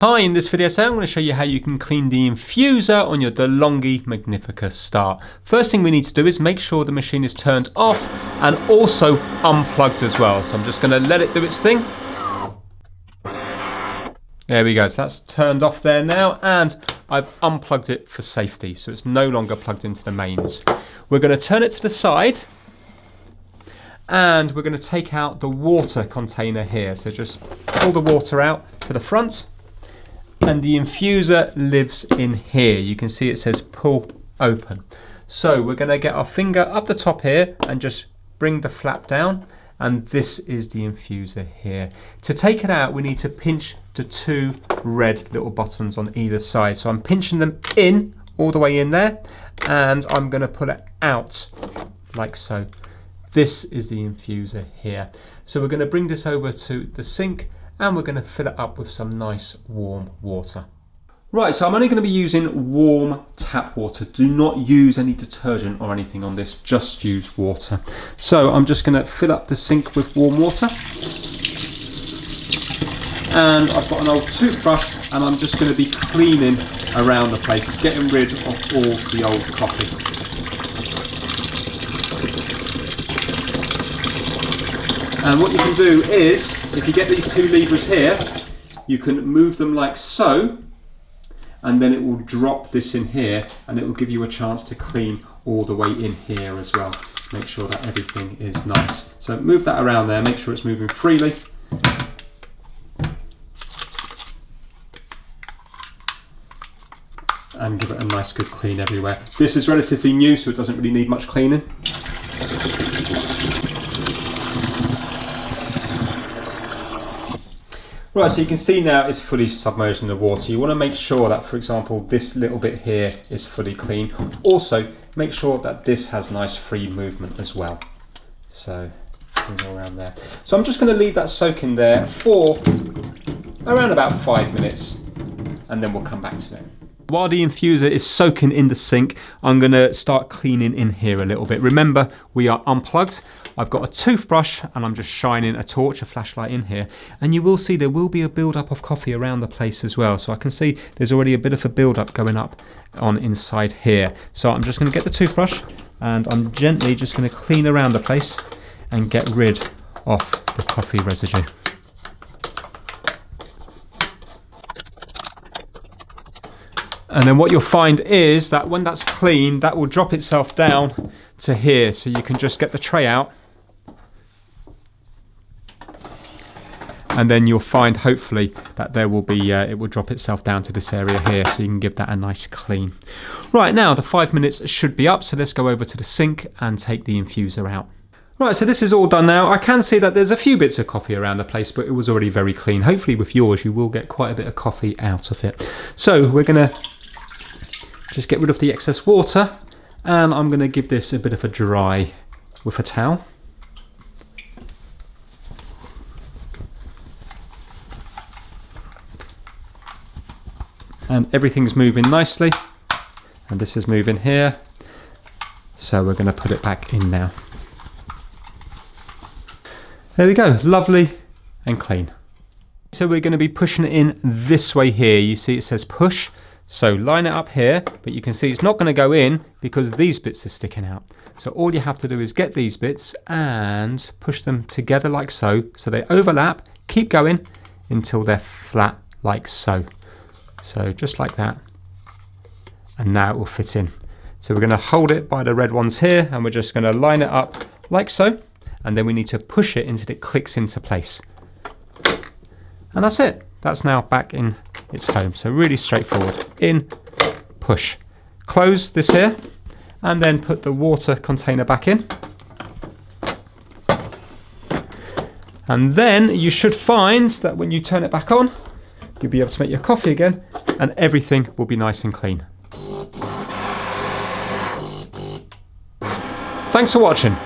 Hi, in this video I'm going to show you how you can clean the infuser on your Delonghi Magnifica Start. First thing we need to do is make sure the machine is turned off and also unplugged as well. So I'm just going to let it do its thing. There we go, so that's turned off there now, and I've unplugged it for safety, so it's no longer plugged into the mains. We're going to turn it to the side, and we're going to take out the water container here. So just pull the water out to the front. And the infuser lives in here. You can see it says pull open. So we're going to get our finger up the top here and just bring the flap down. And this is the infuser here. To take it out, we need to pinch the two red little buttons on either side. So I'm pinching them in, all the way in there. And I'm going to pull it out like so. This is the infuser here. So we're going to bring this over to the sink, and we're going to fill it up with some nice warm water. Right, so I'm only going to be using warm tap water. Do not use any detergent or anything on this, just use water. So I'm just going to fill up the sink with warm water. And I've got an old toothbrush, and I'm just going to be cleaning around the place, getting rid of all the old coffee. And what you can do is, if you get these two levers here, you can move them like so, and then it will drop this in here, and it will give you a chance to clean all the way in here as well. Make sure that everything is nice. So move that around there, make sure it's moving freely. And give it a nice good clean everywhere. This is relatively new, so it doesn't really need much cleaning. Right, so you can see now it's fully submerged in the water. You want to make sure that, for example, this little bit here is fully clean. Also, make sure that this has nice free movement as well. So, go around there. So I'm just going to leave that soak in there for around about 5 minutes, and then we'll come back to it. While the infuser is soaking in the sink, I'm going to start cleaning in here a little bit. Remember, we are unplugged. I've got a toothbrush, and I'm just shining a torch, a flashlight in here. And you will see there will be a build-up of coffee around the place as well. So I can see there's already a bit of a build-up going up on inside here. So I'm just going to get the toothbrush, and I'm gently just going to clean around the place and get rid of the coffee residue. And then what you'll find is that when that's clean, that will drop itself down to here. So you can just get the tray out. And then you'll find, hopefully, that there will be, it will drop itself down to this area here. So you can give that a nice clean. Right, now the 5 minutes should be up. So let's go over to the sink and take the infuser out. Right, so this is all done now. I can see that there's a few bits of coffee around the place, but it was already very clean. Hopefully with yours, you will get quite a bit of coffee out of it. So we're going to just get rid of the excess water, and I'm going to give this a bit of a dry with a towel. And everything's moving nicely, and this is moving here, so we're going to put it back in now. There we go, lovely and clean. So we're going to be pushing it in this way here. You see it says push. So line it up here, but you can see it's not going to go in because these bits are sticking out. So all you have to do is get these bits and push them together like so. So they overlap, keep going until they're flat like so. So just like that. And now it will fit in. So we're going to hold it by the red ones here, and we're just going to line it up like so. And then we need to push it until it clicks into place. And that's it. That's now back in its home. So really straightforward. In, push. Close this here, and then put the water container back in. And then you should find that when you turn it back on, you'll be able to make your coffee again, and everything will be nice and clean. Thanks for watching.